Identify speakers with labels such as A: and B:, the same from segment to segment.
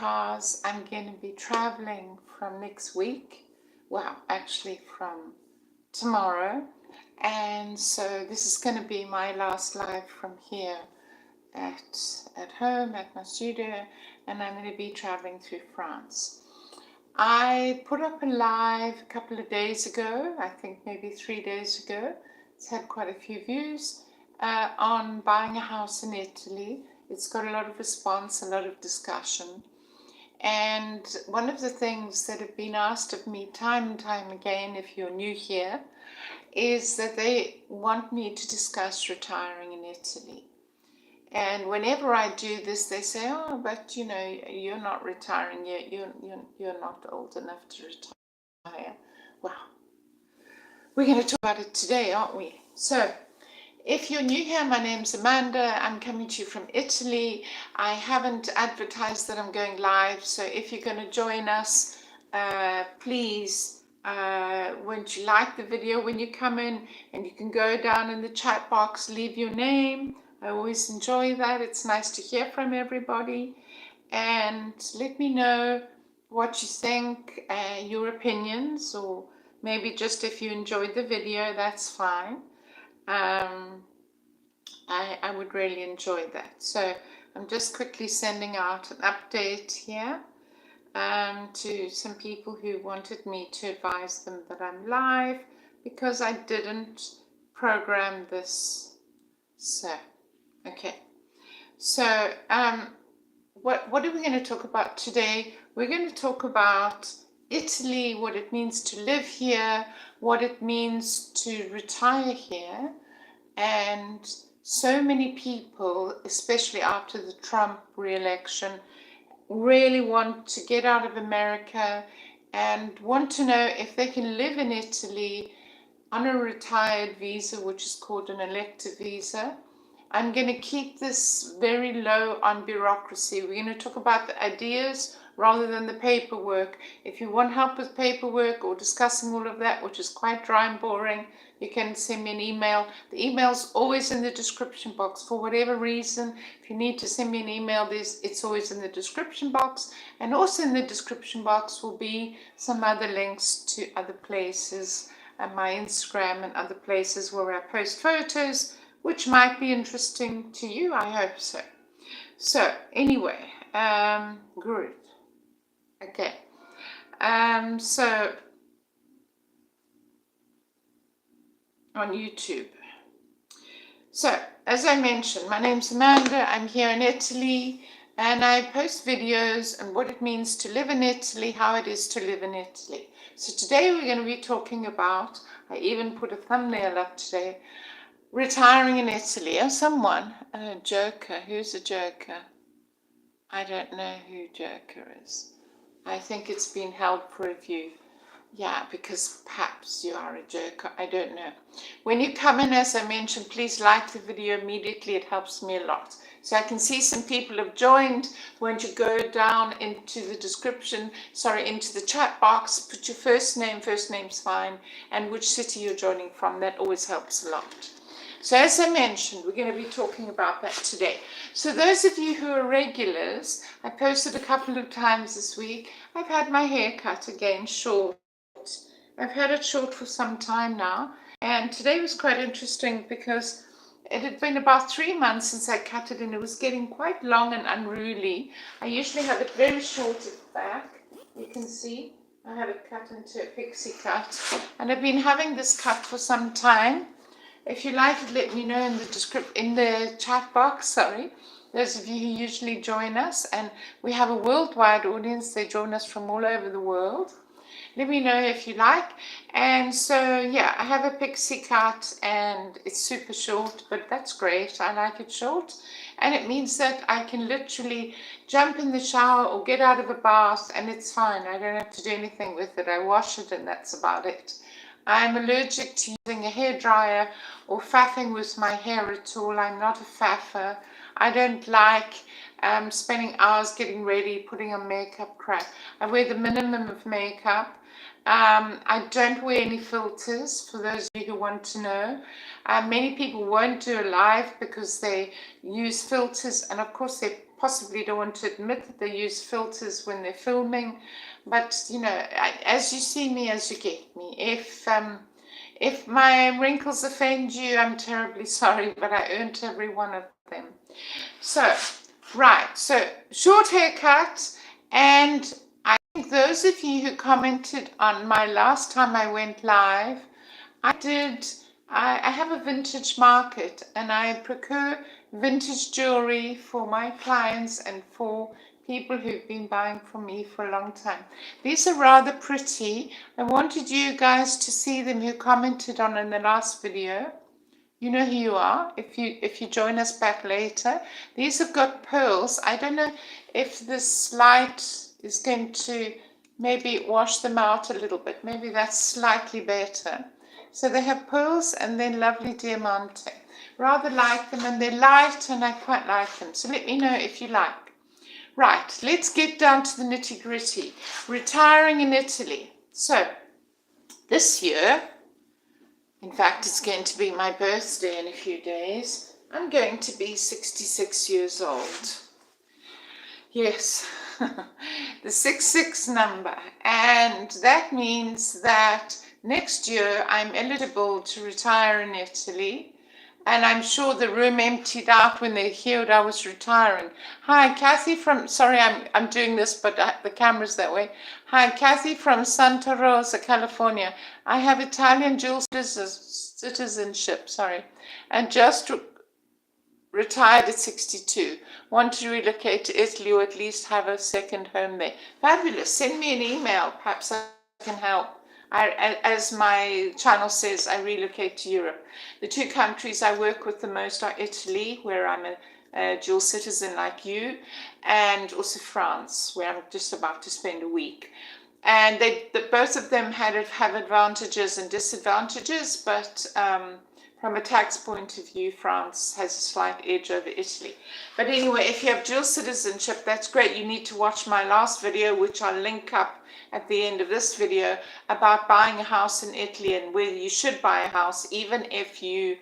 A: because I'm going to be traveling from next week. Well, actually from tomorrow. And so this is going to be my last live from here at home, at my studio, and I'm going to be traveling through France. I put up a live a couple of days ago, I think maybe 3 days ago. It's had quite a few views on buying a house in Italy. It's got a lot of response, a lot of discussion. And one of the things that have been asked of me time and time again, if you're new here, is that they want me to discuss retiring in Italy. And whenever I do this, they say, "Oh, but you know, you're not retiring yet. You're not old enough to retire." Well, we're going to talk about it today, aren't we? So, if you're new here, my name's Amanda. I'm coming to you from Italy. I haven't advertised that I'm going live, so if you're going to join us, please, won't you like the video when you come in, and you can go down in the chat box, leave your name. I always enjoy that. It's nice to hear from everybody, and let me know what you think, your opinions, or maybe just if you enjoyed the video, that's fine. I would really enjoy that. So I'm just quickly sending out an update here to some people who wanted me to advise them that I'm live, because I didn't program this. So, okay. So what are we going to talk about today? We're going to talk about Italy, what it means to live here, what it means to retire here. And so many people, especially after the Trump re-election, really want to get out of America and want to know if they can live in Italy on a retired visa, which is called an elective visa. I'm going to keep this very low on bureaucracy. We're going to talk about the ideas rather than the paperwork. If you want help with paperwork or discussing all of that, which is quite dry and boring, you can send me an email. The email's always in the description box. For whatever reason, if you need to send me an email, it's always in the description box. And also in the description box will be some other links to other places, and my Instagram and other places where I post photos, which might be interesting to you. I hope so. So anyway, good. Okay. So on YouTube. So as I mentioned, my name's Amanda. I'm here in Italy, and I post videos on what it means to live in Italy, how it is to live in Italy. So today we're going to be talking about, I even put a thumbnail up today, retiring in Italy. Oh, someone, a joker. Who's a joker? I don't know who joker is. I think it's been held for review. Yeah, because perhaps you are a joker. I don't know. When you come in, as I mentioned, please like the video immediately. It helps me a lot. So I can see some people have joined. Won't you go down into the description, into the chat box, put your first name's fine, and which city you're joining from. That always helps a lot. So as I mentioned, we're going to be talking about that today. So those of you who are regulars, I posted a couple of times this week. I've had my hair cut again, short. I've had it short for some time now. And today was quite interesting because it had been about 3 months since I cut it, and it was getting quite long and unruly. I usually have it very short at the back. You can see I have it cut into a pixie cut. And I've been having this cut for some time. If you like it, let me know in the chat box, those of you who usually join us, and we have a worldwide audience. They join us from all over the world. Let me know if you like. And so, yeah, I have a pixie cut, and it's super short, but that's great. I like it short, and it means that I can literally jump in the shower or get out of a bath, and it's fine. I don't have to do anything with it. I wash it, and that's about it. I'm allergic to using a hairdryer or faffing with my hair at all. I'm not a faffer. I don't like spending hours getting ready, putting on makeup crap. I wear the minimum of makeup. I don't wear any filters, for those of you who want to know. Many people won't do a live because they use filters, and of course they're possibly don't want to admit that they use filters when they're filming, but you know, as you see me, as you get me. If my wrinkles offend you, I'm terribly sorry, but I earned every one of them. So, right, so short haircut, and I think those of you who commented on my last time I went live, I have a vintage market, and I procure vintage jewelry for my clients and for people who've been buying from me for a long time. These are rather pretty. I wanted you guys to see them who commented on in the last video. You know who you are if you join us back later. These have got pearls. I don't know if this light is going to maybe wash them out a little bit. Maybe that's slightly better. So they have pearls and then lovely diamante. Rather like them, and they're light, and I quite like them. So let me know if you like. Right, let's get down to the nitty-gritty. Retiring in Italy. So this year, in fact, it's going to be my birthday in a few days. I'm going to be 66 years old. Yes, the 66 number. And that means that next year I'm eligible to retire in Italy. And I'm sure the room emptied out when they heard I was retiring. Hi, Kathy from, sorry, I'm doing this, but the camera's that way. Hi, Kathy from Santa Rosa, California. I have Italian dual citizenship, and just retired at 62. Want to relocate to Italy or at least have a second home there. Fabulous. Send me an email. Perhaps I can help. As my channel says, I relocate to Europe. The two countries I work with the most are Italy, where I'm a dual citizen like you, and also France, where I'm just about to spend a week. And both of them have advantages and disadvantages, but from a tax point of view, France has a slight edge over Italy. But anyway, if you have dual citizenship, that's great. You need to watch my last video, which I'll link up at the end of this video, about buying a house in Italy and whether you should buy a house, even if you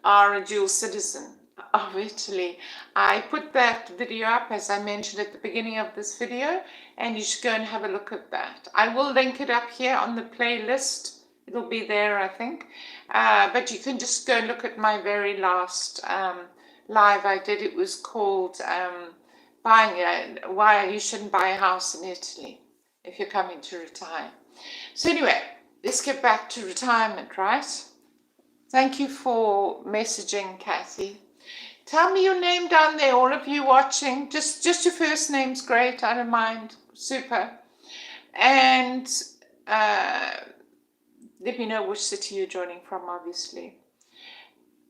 A: are a dual citizen of Italy. I put that video up, as I mentioned at the beginning of this video, and you should go and have a look at that. I will link it up here on the playlist. It'll be there, I think. But you can just go and look at my very last live I did. It was called Why You Shouldn't Buy a House in Italy if you're coming to retire. So anyway, let's get back to retirement, right? Thank you for messaging, Kathy. Tell me your name down there, all of you watching. Just your first name's great, I don't mind. Super. And let me know which city you're joining from, obviously.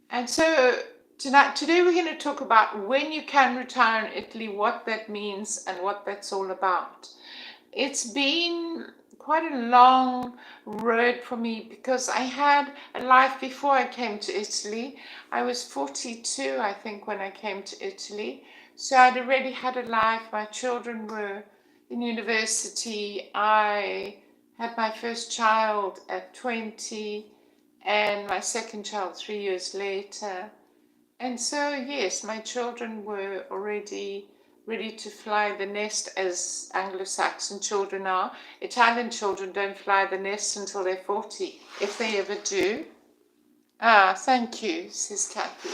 A: And so today we're going to talk about when you can retire in Italy, what that means and what that's all about. It's been quite a long road for me because I had a life before I came to Italy. I was 42, I think, when I came to Italy. So I'd already had a life. My children were in university. I had my first child at 20 and my second child 3 years later. And so, yes, my children were already ready to fly the nest, as Anglo-Saxon children are. Italian children don't fly the nest until they're 40, if they ever do. Ah, thank you, says Kathy.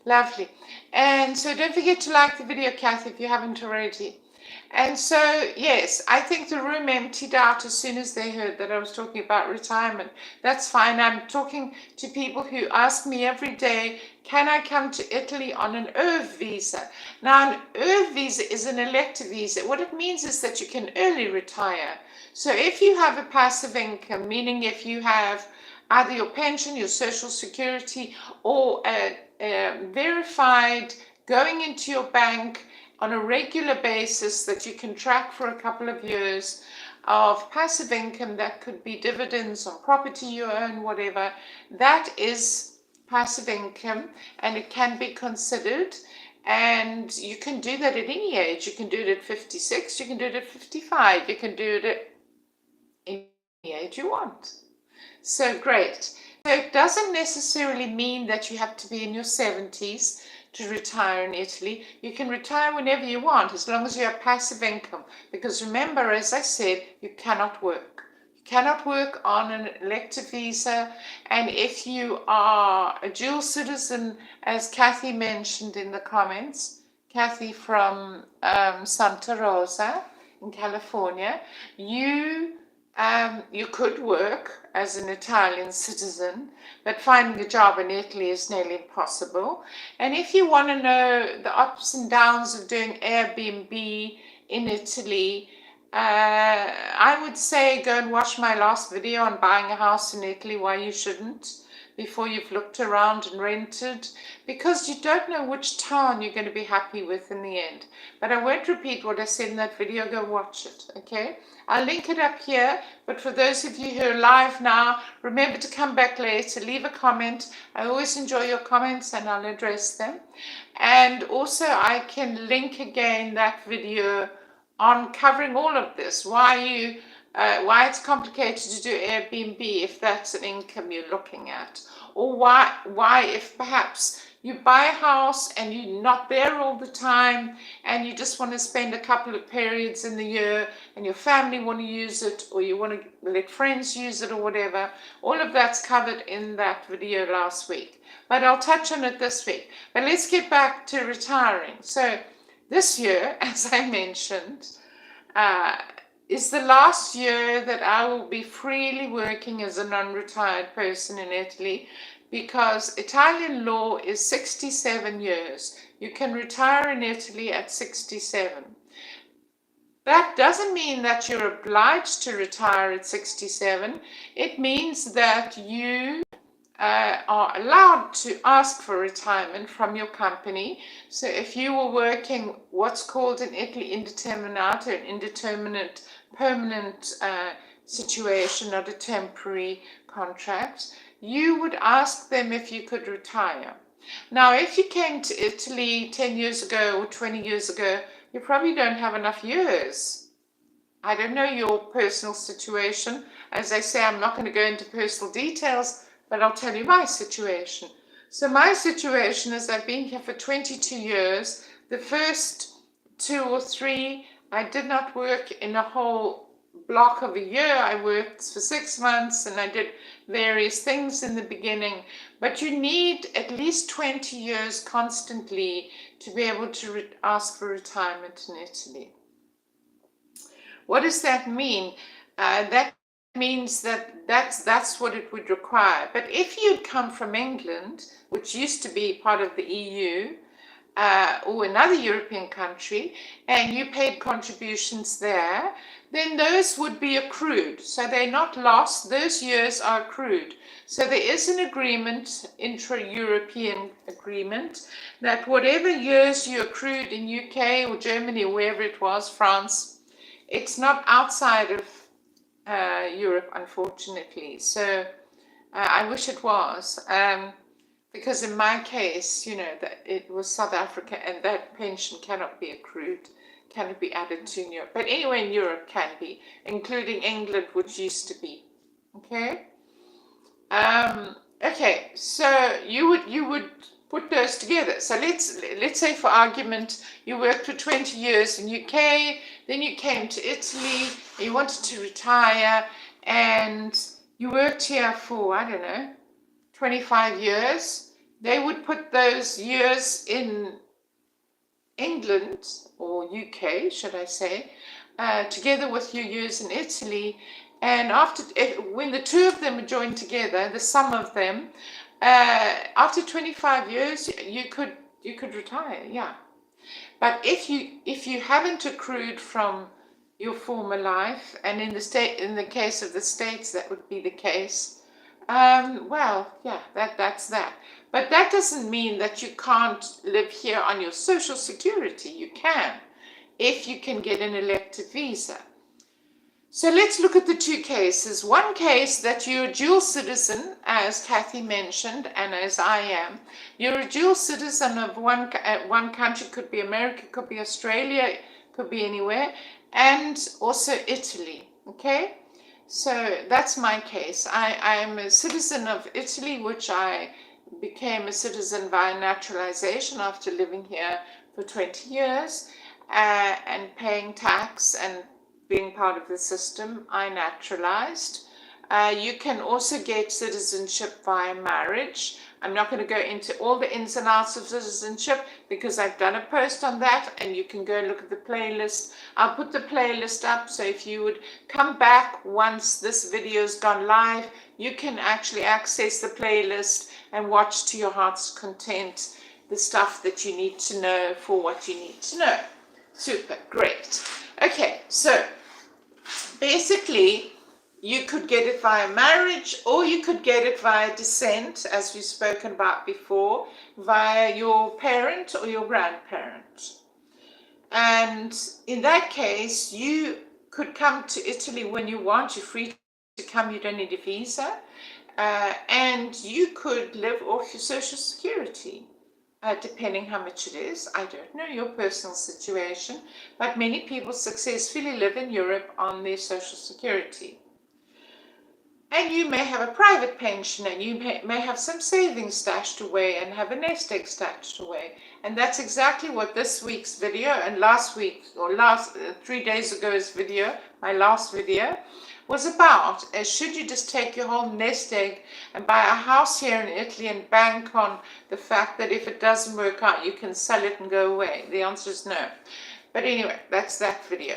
A: Lovely. And so don't forget to like the video, Kathy, if you haven't already. And so, yes, I think the room emptied out as soon as they heard that I was talking about retirement. That's fine. I'm talking to people who ask me every day, can I come to Italy on an ERV visa? Now, an ERV visa is an elective visa. What it means is that you can early retire. So if you have a passive income, meaning if you have either your pension, your social security, or a verified going into your bank on a regular basis that you can track for a couple of years of passive income, that could be dividends on property you own, whatever, that is passive income, and it can be considered. And you can do that at any age. You can do it at 56, you can do it at 55, you can do it at any age you want. So great. So it doesn't necessarily mean that you have to be in your 70s to retire in Italy. You can retire whenever you want, as long as you have passive income. Because remember, as I said, you cannot work. You cannot work on an elective visa. And if you are a dual citizen, as Kathy mentioned in the comments, Kathy from Santa Rosa in California, you could work as an Italian citizen, but finding a job in Italy is nearly impossible. And if you want to know the ups and downs of doing Airbnb in Italy, I would say go and watch my last video on buying a house in Italy, why you shouldn't, before you've looked around and rented, because you don't know which town you're going to be happy with in the end. But I won't repeat what I said in that video, go watch it, okay? I'll link it up here, but for those of you who are live now, remember to come back later, leave a comment. I always enjoy your comments and I'll address them. And also I can link again that video on covering all of this, why it's complicated to do Airbnb if that's an income you're looking at, or why if perhaps you buy a house and you're not there all the time and you just want to spend a couple of periods in the year and your family want to use it, or you want to let friends use it or whatever. All of that's covered in that video last week, but I'll touch on it this week. But let's get back to retiring. So this year, as I mentioned, is the last year that I will be freely working as a non-retired person in Italy, because Italian law is 67 years. You can retire in Italy at 67. That doesn't mean that you're obliged to retire at 67. It means that you are allowed to ask for retirement from your company. So if you were working what's called in Italy indeterminato, an indeterminate permanent situation, not a temporary contract, you would ask them if you could retire. Now, if you came to Italy 10 years ago or 20 years ago, you probably don't have enough years. I don't know your personal situation. As I say, I'm not going to go into personal details, but I'll tell you my situation. So my situation is I've been here for 22 years. The first 2 or 3, I did not work in a whole block of a year. I worked for 6 months and I did various things in the beginning. But you need at least 20 years constantly to be able to ask for retirement in Italy. What does that mean? That means that's what it would require. But if you'd come from England, which used to be part of the EU, or another European country, and you paid contributions there, then those would be accrued. So they're not lost, those years are accrued. So there is an agreement, intra-European agreement, that whatever years you accrued in UK or Germany or wherever it was, France, it's not outside of Europe, unfortunately. So I wish it was. Because in my case, you know, that it was South Africa and that pension cannot be accrued, cannot be added to in Europe. But anywhere in Europe can be, including England, which used to be. Okay? Okay, so you would put those together. So let's say, for argument, you worked for 20 years in UK, then you came to Italy, you wanted to retire, and you worked here for, I don't know, 25 years, they would put those years in England, or UK, should I say, together with your years in Italy. And when the two of them are joined together, the sum of them, after 25 years, you could retire, yeah. But if you haven't accrued from your former life, and in the case of the States, that would be the case. Well, yeah, that's that. But that doesn't mean that you can't live here on your social security. You can, if you can get an elective visa. So let's look at the two cases. One case that you're a dual citizen, as Kathy mentioned, and as I am. You're a dual citizen of one country, could be America, could be Australia, could be anywhere, and also Italy, okay? So that's my case. I'm a citizen of Italy, which I became a citizen via naturalization after living here for 20 years and paying tax and being part of the system, I naturalized. You can also get citizenship via marriage. I'm not going to go into all the ins and outs of citizenship because I've done a post on that, and you can go and look at the playlist. I'll put the playlist up, so if you would come back once this video's gone live, you can actually access the playlist and watch to your heart's content the stuff that you need to know for what you need to know. Super, great. Okay, so basically, you could get it via marriage, or you could get it via descent, as we've spoken about before, via your parent or your grandparent. And in that case, you could come to Italy when you want. You're free to come, you don't need a visa. And you could live off your Social Security, depending how much it is. I don't know your personal situation, but many people successfully live in Europe on their Social Security. And you may have a private pension, and you may have some savings stashed away and have a nest egg stashed away. And that's exactly what this week's video and last week, or 3 days ago's video, my last video, was about. Should you just take your whole nest egg and buy a house here in Italy and bank on the fact that if it doesn't work out, you can sell it and go away? The answer is no. But anyway, that's that video.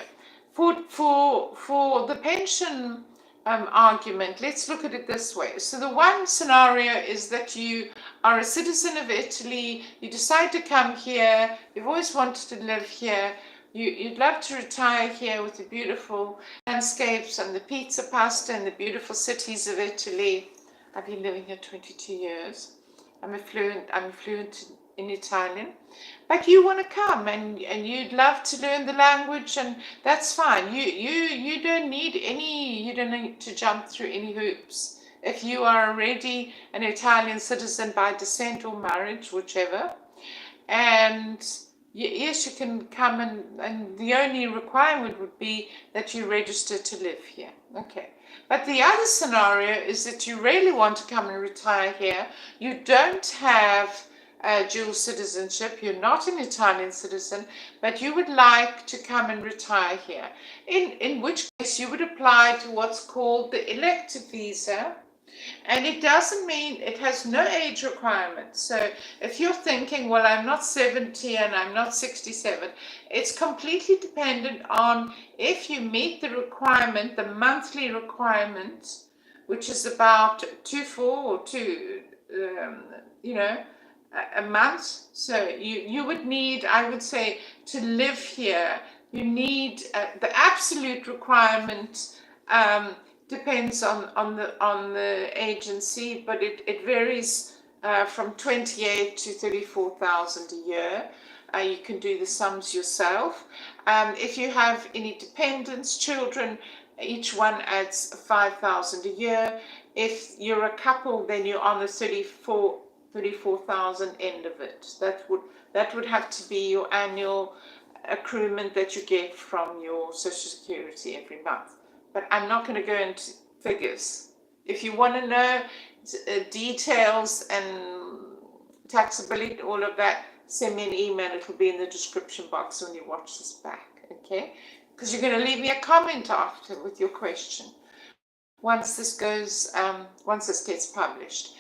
A: For the pension argument, let's look at it this way. So the one scenario is that you are a citizen of Italy, you decide to come here, you've always wanted to live here, you'd love to retire here with the beautiful landscapes and the pizza pasta and the beautiful cities of Italy. I've been living here 22 years. I'm fluent in Italian, but you want to come and you'd love to learn the language, and that's fine. You don't need to jump through any hoops. If you are already an Italian citizen by descent or marriage, whichever, and yes, you can come, and the only requirement would be that you register to live here. Okay. But the other scenario is that you really want to come and retire here. You don't have dual citizenship, you're not an Italian citizen, but you would like to come and retire here. In which case you would apply to what's called the elective visa. And it doesn't mean, it has no age requirement. So if you're thinking, well, I'm not 70 and I'm not 67, it's completely dependent on if you meet the requirement, the monthly requirement, which is about 2 a month. So you would need, I would say, to live here, you need the absolute requirement. Depends on the agency, but it varies from 28 to 34,000 a year. You can do the sums yourself. If you have any dependents, children, each one adds 5,000 a year. If you're a couple, then you're on the 34,000 end of it. That would have to be your annual accruement that you get from your Social Security every month. But I'm not going to go into figures. If you want to know details and taxability, all of that, send me an email. It will be in the description box when you watch this back, okay? Because you're going to leave me a comment after with your question once this gets published.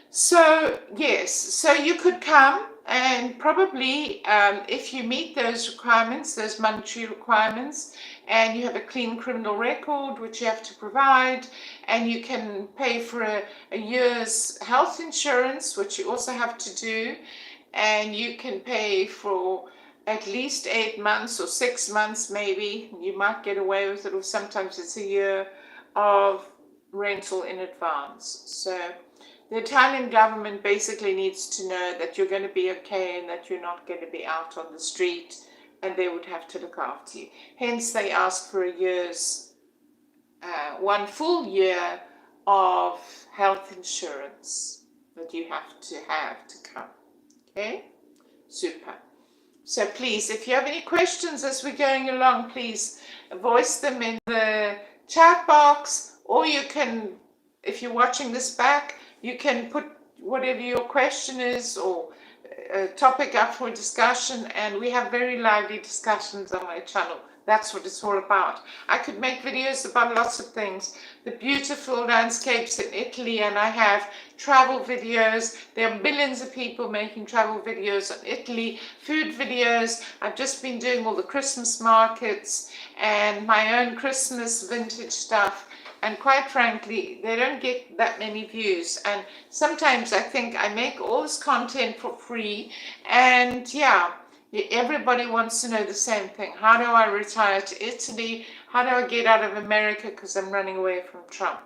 A: So yes, so you could come, and probably if you meet those requirements, those monetary requirements, and you have a clean criminal record, which you have to provide, and you can pay for a year's health insurance, which you also have to do, and you can pay for at least 8 months or 6 months, maybe, you might get away with it, or sometimes it's a year of rental in advance. So the Italian government basically needs to know that you're going to be okay and that you're not going to be out on the street, and they would have to look after you. Hence, they ask for a year's, 1 full year of health insurance that you have to come. Okay? Super. So please, if you have any questions as we're going along, please voice them in the chat box, or you can, if you're watching this back, you can whatever your question is or a topic up for discussion, and we have very lively discussions on my channel. That's what it's all about. I could make videos about lots of things. The beautiful landscapes in Italy, and I have travel videos. There are millions of people making travel videos on Italy, food videos. I've just been doing all the Christmas markets and my own Christmas vintage stuff. And quite frankly, they don't get that many views. And sometimes I think I make all this content for free. And yeah, everybody wants to know the same thing. How do I retire to Italy? How do I get out of America because I'm running away from Trump?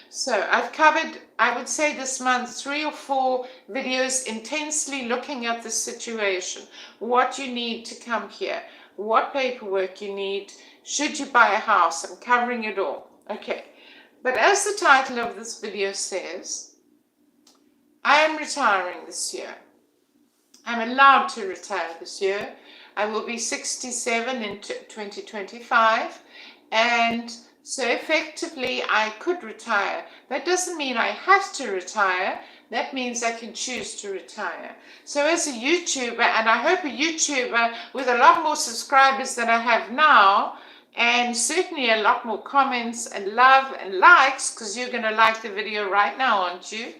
A: So I've covered, I would say this month, 3 or 4 videos intensely looking at the situation. What you need to come here. What paperwork you need. Should you buy a house? I'm covering it all. Okay. But as the title of this video says, I am retiring this year. I'm allowed to retire this year. I will be 67 in 2025, and so effectively I could retire. That doesn't mean I have to retire. That means I can choose to retire. So as a YouTuber, and I hope a YouTuber with a lot more subscribers than I have now, and certainly a lot more comments and love and likes, because you're going to like the video right now, aren't you?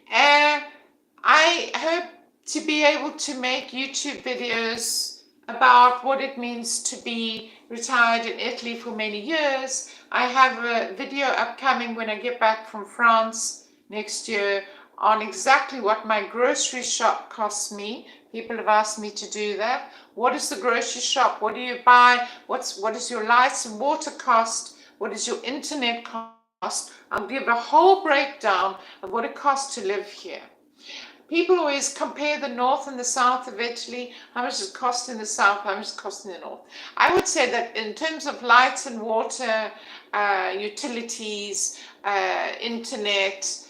A: I hope to be able to make YouTube videos about what it means to be retired in Italy for many years. I have a video upcoming when I get back from France next year on exactly what my grocery shop costs me. People have asked me to do that. What is the grocery shop? What do you buy? What is your lights and water cost? What is your internet cost? I'll give a whole breakdown of what it costs to live here. People always compare the north and the south of Italy. How much does it cost in the south? How much does it cost in the north? I would say that in terms of lights and water, utilities, internet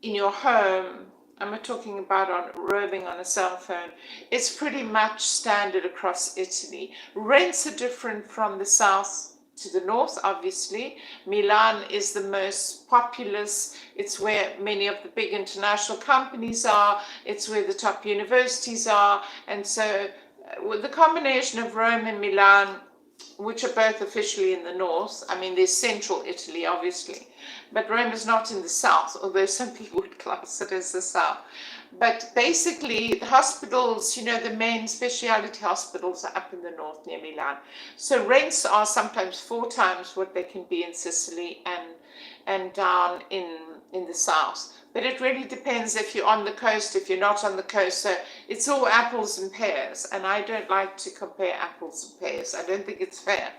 A: in your home, I'm not talking about roaming on a cell phone, it's pretty much standard across Italy. Rents are different from the south to the north, obviously. Milan is the most populous. It's where many of the big international companies are. It's where the top universities are. And so with the combination of Rome and Milan, which are both officially in the north, I mean, there's central Italy, obviously, but Rome is not in the south, although some people would class it as the south. But basically, the hospitals, you know, the main specialty hospitals are up in the north near Milan. So rents are sometimes 4 times what they can be in Sicily and down in the south. But it really depends if you're on the coast, if you're not on the coast. So it's all apples and pears. And I don't like to compare apples and pears. I don't think it's fair.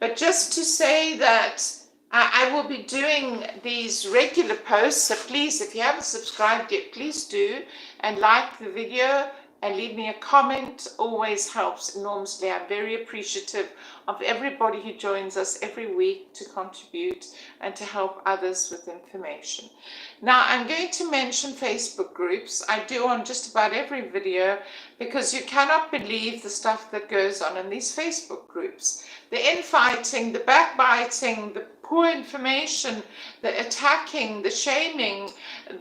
A: But just to say that I will be doing these regular posts. So please, if you haven't subscribed yet, please do. And like the video and leave me a comment. Always helps enormously. I'm very appreciative of everybody who joins us every week to contribute and to help others with information. Now, I'm going to mention Facebook groups. I do on just about every video, because you cannot believe the stuff that goes on in these Facebook groups. The infighting, the backbiting, the poor information, the attacking, the shaming,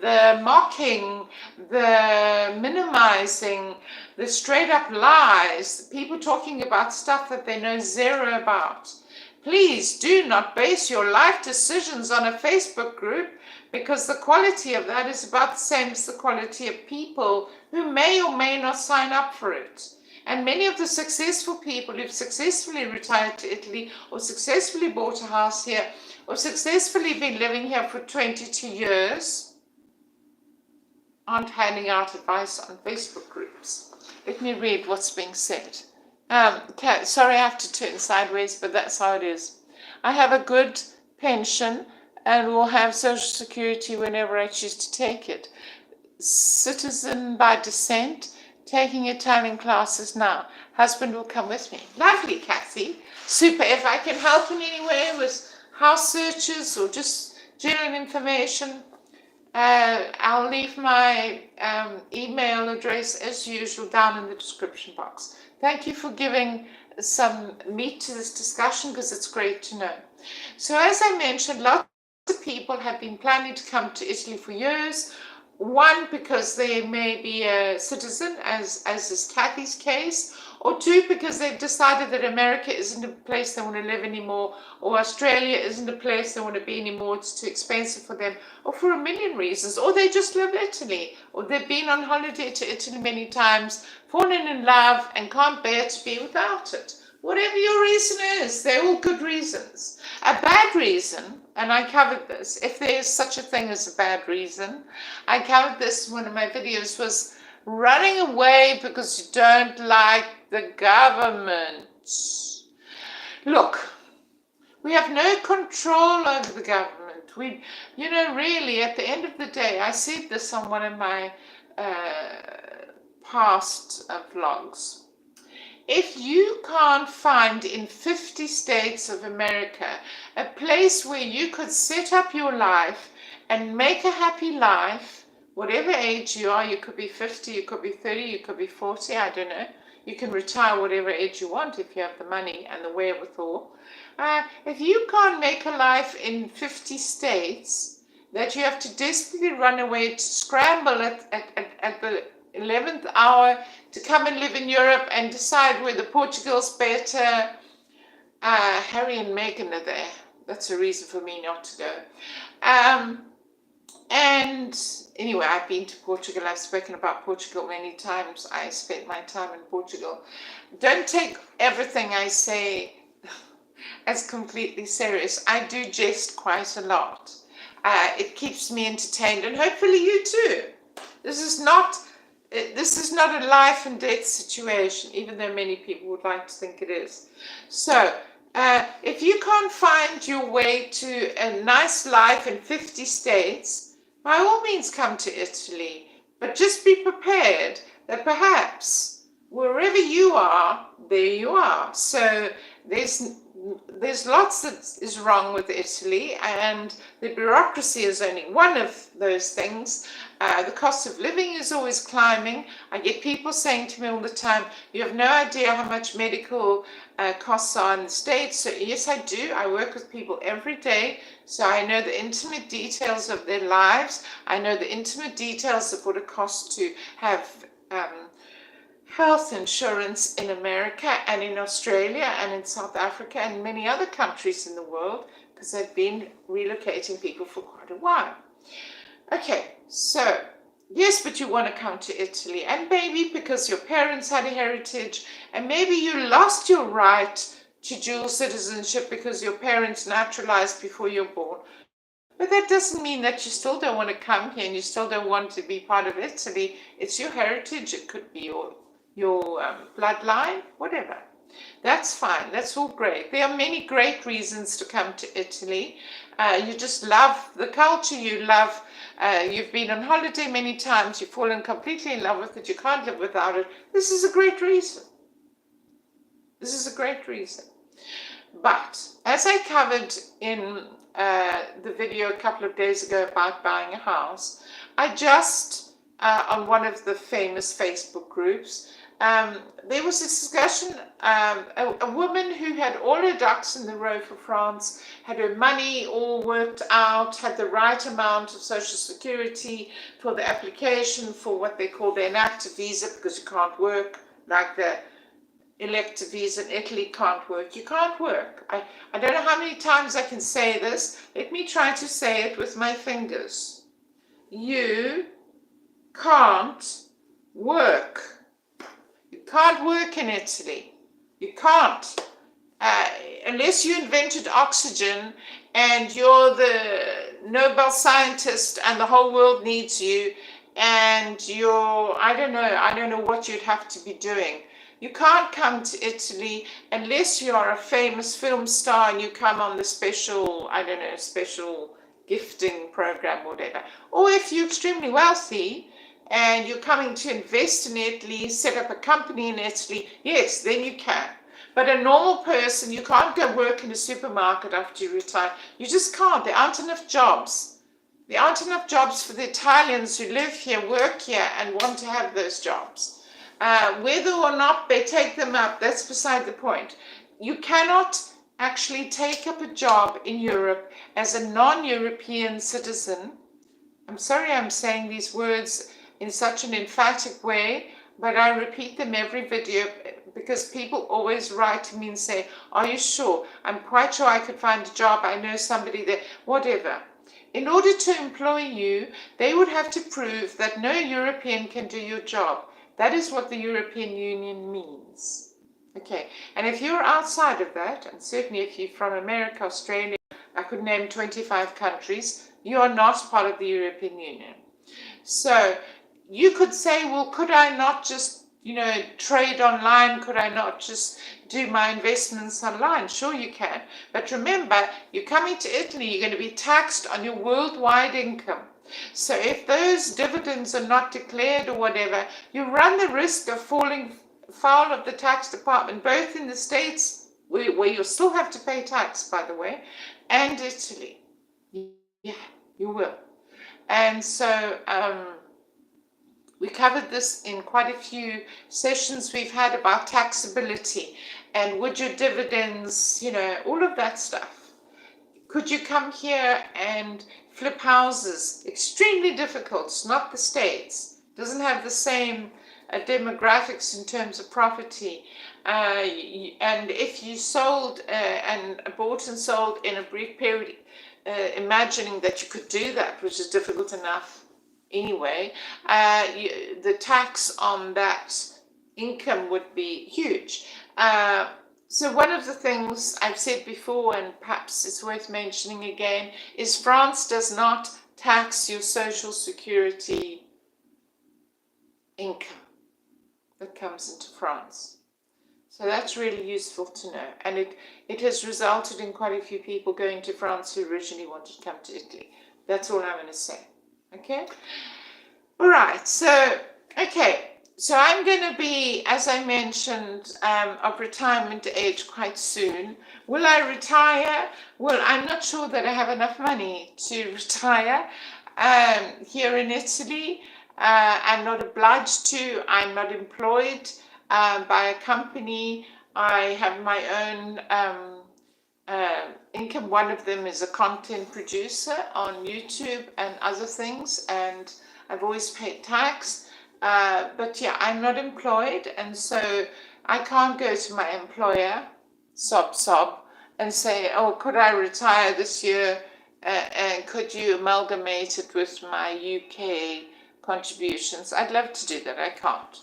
A: the mocking, the minimizing, the straight up lies, people talking about stuff that they know zero about. Please do not base your life decisions on a Facebook group, because the quality of that is about the same as the quality of people who may or may not sign up for it. And many of the successful people who've successfully retired to Italy, or successfully bought a house here, or successfully been living here for 22 years, aren't handing out advice on Facebook groups. Let me read what's being said. Okay, sorry, I have to turn sideways, but that's how it is. I have a good pension and will have Social Security whenever I choose to take it. Citizen by descent, taking Italian classes now. Husband will come with me. Lovely, Kathy. Super. If I can help in any way with house searches or just general information, I'll leave my email address as usual down in the description box. Thank you for giving some meat to this discussion, because it's great to know. So as I mentioned, lots of people have been planning to come to Italy for years, One, because they may be a citizen, as is Kathy's case, or two, because they've decided that America isn't a place they want to live anymore, or Australia isn't a place they want to be anymore, it's too expensive for them, or for a million reasons, or they just love Italy, or they've been on holiday to Italy many times, fallen in love, and can't bear to be without it. Whatever your reason is, they're all good reasons. A bad reason, and I covered this, if there is such a thing as a bad reason, I covered this in one of my videos, was running away because you don't like the government. Look, we have no control over the government. Really, at the end of the day, I said this on one of my past vlogs. If you can't find in 50 states of America a place where you could set up your life and make a happy life, whatever age you are, you could be 50, you could be 30, you could be 40, I don't know. You can retire whatever age you want if you have the money and the wherewithal. If you can't make a life in 50 states, that you have to desperately run away to scramble at the 11th hour to come and live in Europe and decide whether Portugal's better. Harry and Meghan are there. That's a reason for me not to go. And anyway, I've been to Portugal. I've spoken about Portugal many times. I spent my time in Portugal. Don't take everything I say as completely serious. I do jest quite a lot. It keeps me entertained, and hopefully you too. This is not a life and death situation, even though many people would like to think it is. So, if you can't find your way to a nice life in 50 states, by all means come to Italy. But just be prepared that perhaps wherever you are, there you are. So there's lots that is wrong with Italy, and the bureaucracy is only one of those things. The cost of living is always climbing. I get people saying to me all the time, you have no idea how much medical costs are in the States. So yes, I do. I work with people every day. So I know the intimate details of their lives. I know the intimate details of what it costs to have health insurance in America and in Australia and in South Africa and many other countries in the world, because they've been relocating people for quite a while. Okay, so yes, but you want to come to Italy, and maybe because your parents had a heritage, and maybe you lost your right to dual citizenship because your parents naturalized before you're born. But that doesn't mean that you still don't want to come here and you still don't want to be part of Italy. It's your heritage. It could be your bloodline, whatever. That's fine. That's all great. There are many great reasons to come to Italy. You just love the culture. You've been on holiday many times. You've fallen completely in love with it. You can't live without it. This is a great reason. This is a great reason. But as I covered in the video a couple of days ago about buying a house, I just, on one of the famous Facebook groups, there was a discussion, a woman who had all her ducks in the row for France, had her money all worked out, had the right amount of social security for the application for what they call the inactive visa, because you can't work, like the elective visa in Italy can't work. You can't work. I don't know how many times I can say this. Let me try to say it with my fingers. You can't work. You can't work in Italy. You can't. Unless you invented oxygen and you're the Nobel scientist and the whole world needs you, and I don't know what you'd have to be doing. You can't come to Italy unless you are a famous film star and you come on the special gifting program or whatever. Or if you're extremely wealthy and you're coming to invest in Italy, set up a company in Italy, yes, then you can. But a normal person, you can't go work in a supermarket after you retire. You just can't. There aren't enough jobs. There aren't enough jobs for the Italians who live here, work here, and want to have those jobs. Whether or not they take them up, that's beside the point. You cannot actually take up a job in Europe as a non-European citizen I'm sorry I'm saying these words in such an emphatic way, but I repeat them every video because people always write to me and say, are you sure? I'm quite sure I could find a job. I know somebody there, whatever. In order to employ you, they would have to prove that no European can do your job. That is what the European Union means. Okay, and if you're outside of that, and certainly if you're from America, Australia, I could name 25 countries, you are not part of the European Union. So you could say, well, could I not just, trade online? Could I not just do my investments online? Sure you can. But remember, you're coming to Italy, you're going to be taxed on your worldwide income. So if those dividends are not declared or whatever, you run the risk of falling foul of the tax department, both in the States, where you'll still have to pay tax, by the way, and Italy. Yeah, you will. And so we covered this in quite a few sessions we've had about taxability and would your dividends, all of that stuff. Could you come here and flip houses? Extremely difficult. It's not the States. Doesn't have the same demographics in terms of property. And if you sold and bought and sold in a brief period, imagining that you could do that, which is difficult enough anyway, the tax on that income would be huge. So one of the things I've said before, and perhaps it's worth mentioning again, is France does not tax your social security income that comes into France. So that's really useful to know. And it has resulted in quite a few people going to France who originally wanted to come to Italy. That's all I'm going to say. Okay? All right. So I'm going to be, as I mentioned, of retirement age quite soon. Will I retire? Well, I'm not sure that I have enough money to retire here in Italy. I'm not obliged to. I'm not employed by a company. I have my own income. One of them is a content producer on YouTube and other things, and I've always paid tax. But yeah, I'm not employed, and so I can't go to my employer, sob, and say, oh, could I retire this year? And could you amalgamate it with my UK contributions? I'd love to do that. I can't.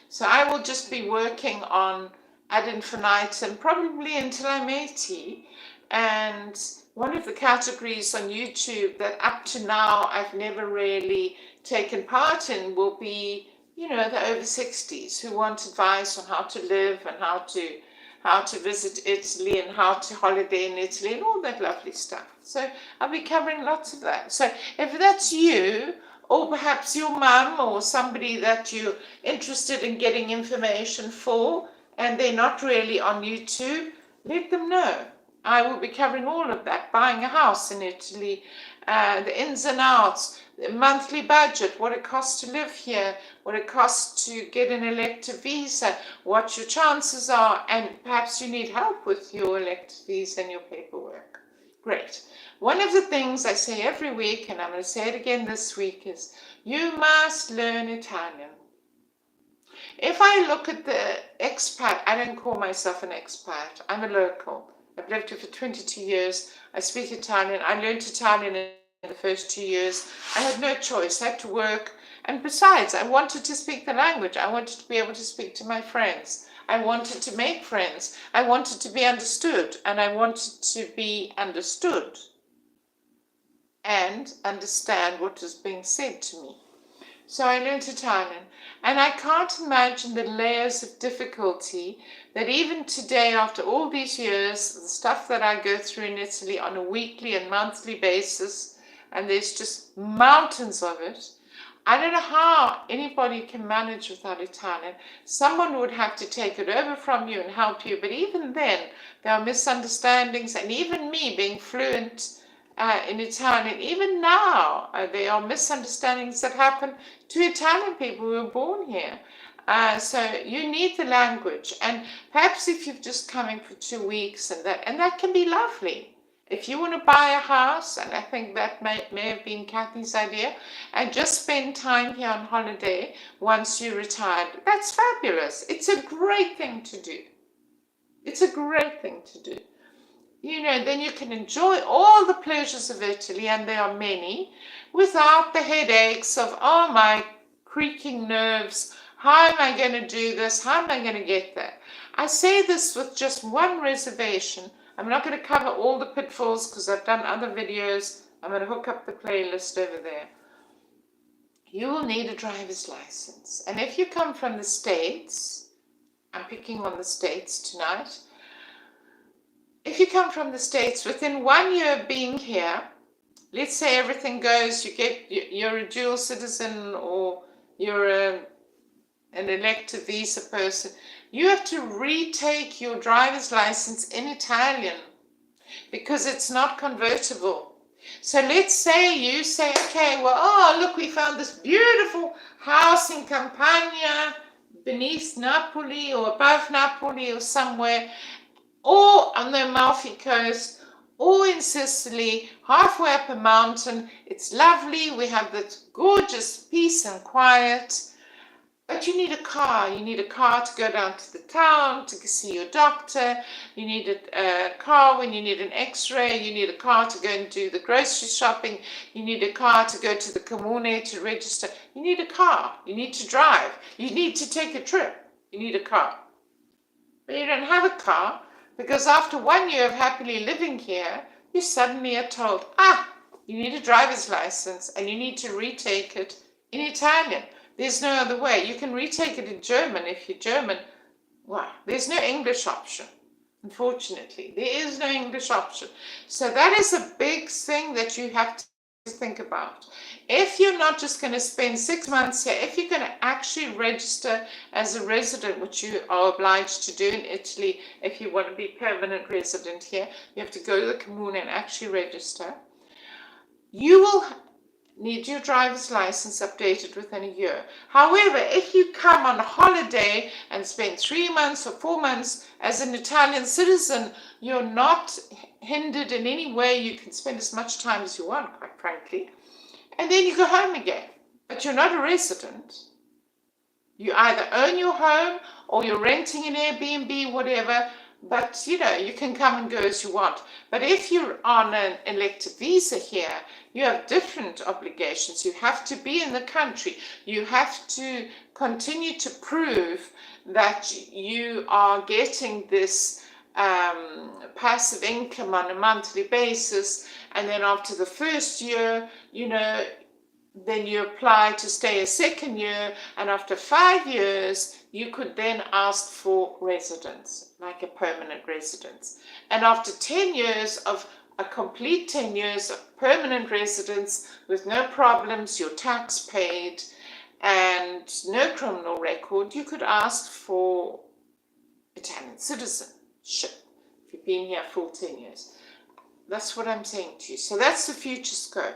A: So I will just be working on ad infinitum, probably until I'm 80. And one of the categories on YouTube that up to now I've never really taken part in will be, the over 60s who want advice on how to live and how to visit Italy and how to holiday in Italy and all that lovely stuff. So I'll be covering lots of that. So if that's you, or perhaps your mum or somebody that you're interested in getting information for, and they're not really on YouTube, let them know. I will be covering all of that, buying a house in Italy, the ins and outs, the monthly budget, what it costs to live here, what it costs to get an elective visa, what your chances are, and perhaps you need help with your elective visa and your paperwork. Great. One of the things I say every week, and I'm going to say it again this week, is you must learn Italian. If I look at the expat, I don't call myself an expat, I'm a local. I've lived here for 22 years. I speak Italian. I learned Italian in the first 2 years. I had no choice. I had to work. And besides, I wanted to speak the language. I wanted to be able to speak to my friends. I wanted to make friends. I wanted to be understood. And I wanted to be understood and understand what was being said to me. So I learned Italian, and I can't imagine the layers of difficulty that even today, after all these years, the stuff that I go through in Italy on a weekly and monthly basis, and there's just mountains of it. I don't know how anybody can manage without Italian. Someone would have to take it over from you and help you, but even then, there are misunderstandings, and even me being fluent in Italian, even now, there are misunderstandings that happen to Italian people who were born here. So you need the language, and perhaps if you've just come in for 2 weeks and that can be lovely. If you want to buy a house, and I think that may have been Kathy's idea, and just spend time here on holiday once you're retired, that's fabulous. It's a great thing to do. It's a great thing to do. You know, then you can enjoy all the pleasures of Italy, and there are many, without the headaches of, oh, my creaking nerves. How am I going to do this? How am I going to get there? I say this with just one reservation. I'm not going to cover all the pitfalls because I've done other videos. I'm going to hook up the playlist over there. You will need a driver's license. And if you come from the States, I'm picking on the States tonight. If you come from the States, within 1 year of being here, let's say everything goes, you're a dual citizen or you're an elective visa person, you have to retake your driver's license in Italian because it's not convertible. So let's say you say, okay, well, oh, look, we found this beautiful house in Campania, beneath Napoli or above Napoli or somewhere, or on the Amalfi Coast, or in Sicily, halfway up a mountain. It's lovely. We have this gorgeous peace and quiet. But you need a car. You need a car to go down to the town to see your doctor. You need a car when you need an x-ray. You need a car to go and do the grocery shopping. You need a car to go to the comune to register. You need a car. You need to drive. You need to take a trip. You need a car. But you don't have a car because after 1 year of happily living here, you suddenly are told, you need a driver's license and you need to retake it in Italian. There's no other way. You can retake it in German if you're German. Wow, there's no English option. Unfortunately, there is no English option. So that is a big thing that you have to think about. If you're not just going to spend 6 months here, if you're going to actually register as a resident, which you are obliged to do in Italy, if you want to be permanent resident here, you have to go to the commune and actually register. You will need your driver's license updated within a year. However, if you come on holiday and spend 3 months or 4 months as an Italian citizen, you're not hindered in any way. You can spend as much time as you want, quite frankly. And then you go home again. But you're not a resident. You either own your home or you're renting an Airbnb, whatever. But, you know, you can come and go as you want. But if you're on an elective visa here, you have different obligations. You have to be in the country. You have to continue to prove that you are getting this passive income on a monthly basis. And then after the first year, you know, then you apply to stay a second year, and after 5 years, you could then ask for residence, like a permanent residence. And after 10 years of a complete 10 years of permanent residence with no problems, your tax paid, and no criminal record, you could ask for Italian citizenship if you've been here full 10 years. That's what I'm saying to you. So that's the future scope.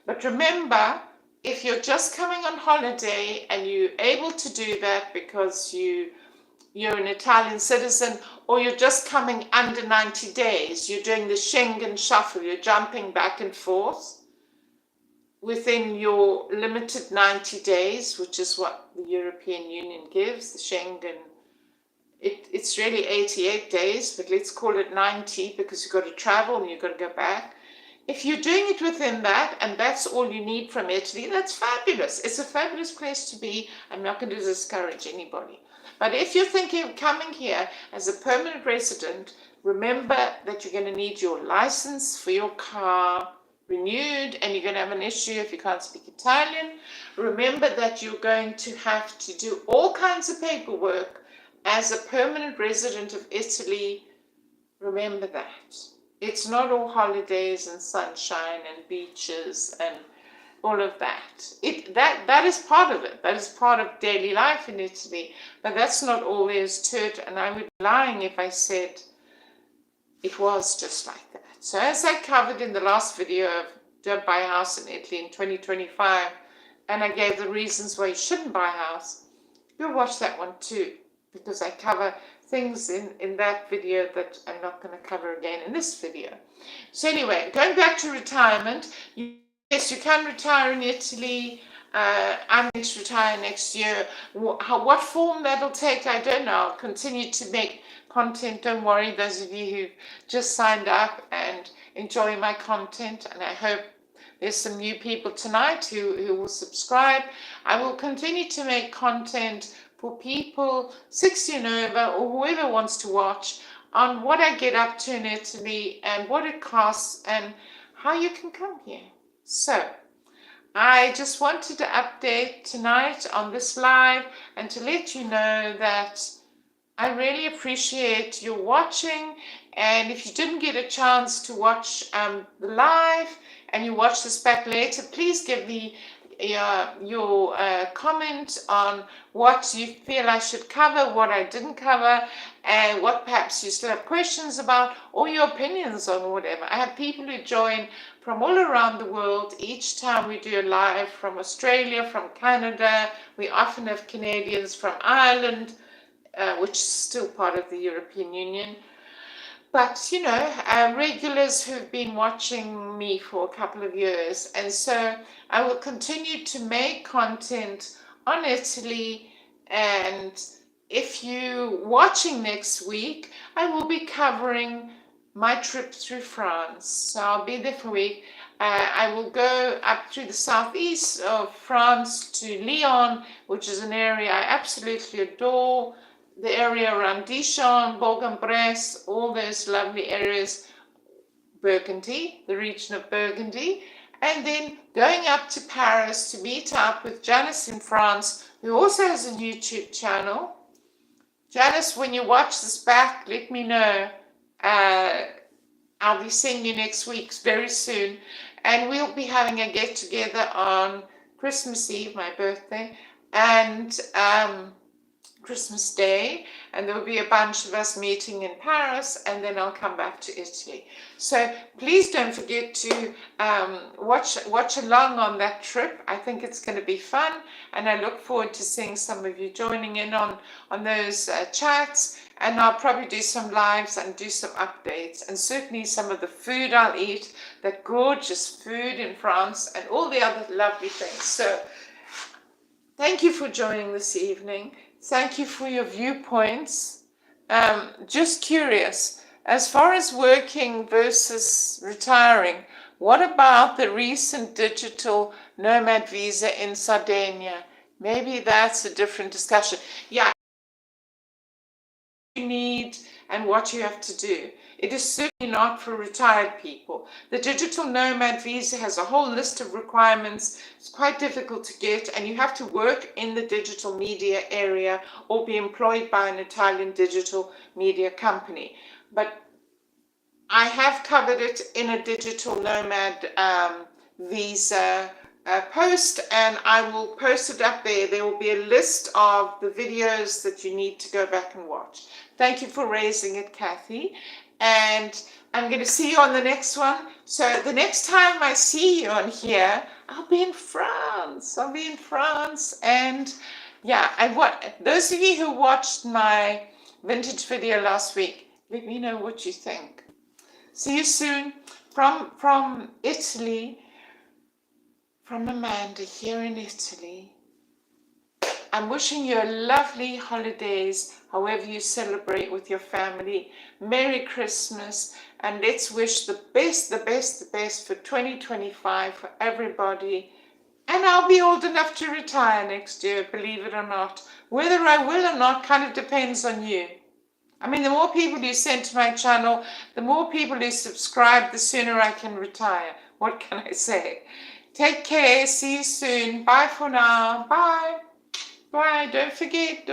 A: But remember, if you're just coming on holiday and you're able to do that because you're an Italian citizen, or you're just coming under 90 days, you're doing the Schengen shuffle, you're jumping back and forth within your limited 90 days, which is what the European Union gives, the Schengen. It's really 88 days, but let's call it 90 because you've got to travel and you've got to go back. If you're doing it within that, and that's all you need from Italy, that's fabulous. It's a fabulous place to be. I'm not going to discourage anybody. But if you're thinking of coming here as a permanent resident, remember that you're going to need your license for your car renewed, and you're going to have an issue if you can't speak Italian. Remember that you're going to have to do all kinds of paperwork as a permanent resident of Italy. Remember that. It's not all holidays and sunshine and beaches and all of that. That is part of it. That is part of daily life in Italy. But that's not all there is to it. And I would be lying if I said it was just like that. So as I covered in the last video of Don't Buy a House in Italy in 2025, and I gave the reasons why you shouldn't buy a house, go watch that one too, because I cover things in that video that I'm not going to cover again in this video. So anyway, going back to retirement, yes, you can retire in Italy. I'm going to retire next year. What form that'll take, I don't know. I'll continue to make content. Don't worry, those of you who just signed up and enjoy my content, and I hope there's some new people tonight who will subscribe. I will continue to make content for people 60 and over, or whoever wants to watch, on what I get up to in Italy and what it costs and how you can come here. So I just wanted to update tonight on this live and to let you know that I really appreciate your watching. And if you didn't get a chance to watch the live and you watch this back later, please give me your comment on what you feel I should cover, what I didn't cover, and what perhaps you still have questions about, or your opinions on whatever. I have people who join from all around the world each time we do a live, from Australia, from Canada. We often have Canadians from Ireland, which is still part of the European Union. But, you know, regulars who've been watching me for a couple of years. And so I will continue to make content on Italy. And if you're watching next week, I will be covering my trip through France. So I'll be there for a week. I will go up through the southeast of France to Lyon, which is an area I absolutely adore. The area around Dijon, Bourg-en-Bresse, all those lovely areas, Burgundy, the region of Burgundy, and then going up to Paris to meet up with Janice in France, who also has a YouTube channel. Janice, when you watch this back, let me know. I'll be seeing you next week very soon, and we'll be having a get-together on Christmas Eve, my birthday, and Christmas Day, and there will be a bunch of us meeting in Paris, and then I'll come back to Italy. So please don't forget to watch along on that trip. I think it's going to be fun, and I look forward to seeing some of you joining in on those chats, and I'll probably do some lives and do some updates, and certainly some of the food I'll eat, that gorgeous food in France, and all the other lovely things. So thank you for joining this evening. Thank you for your viewpoints. Just curious, as far as working versus retiring, what about the recent digital nomad visa in Sardinia? Maybe that's a different discussion. Yeah, you need and what you have to do. It is certainly not for retired people. The digital nomad visa has a whole list of requirements. It's quite difficult to get, and you have to work in the digital media area or be employed by an Italian digital media company. But I have covered it in a digital nomad visa post, and I will post it up there. There will be a list of the videos that you need to go back and watch. Thank you for raising it, Kathy. And I'm going to see you on the next one. So the next time I see you on here, I'll be in France. I'll be in France. And yeah, those of you who watched my vintage video last week, let me know what you think. See you soon from Italy, from Amanda here in Italy. I'm wishing you a lovely holidays, however you celebrate with your family. Merry Christmas, and let's wish the best for 2025 for everybody. And I'll be old enough to retire next year, believe it or not. Whether I will or not kind of depends on you. I mean, the more people you send to my channel, the more people who subscribe, the sooner I can retire. What can I say? Take care. See you soon. Bye for now. Bye. Bye. Don't forget.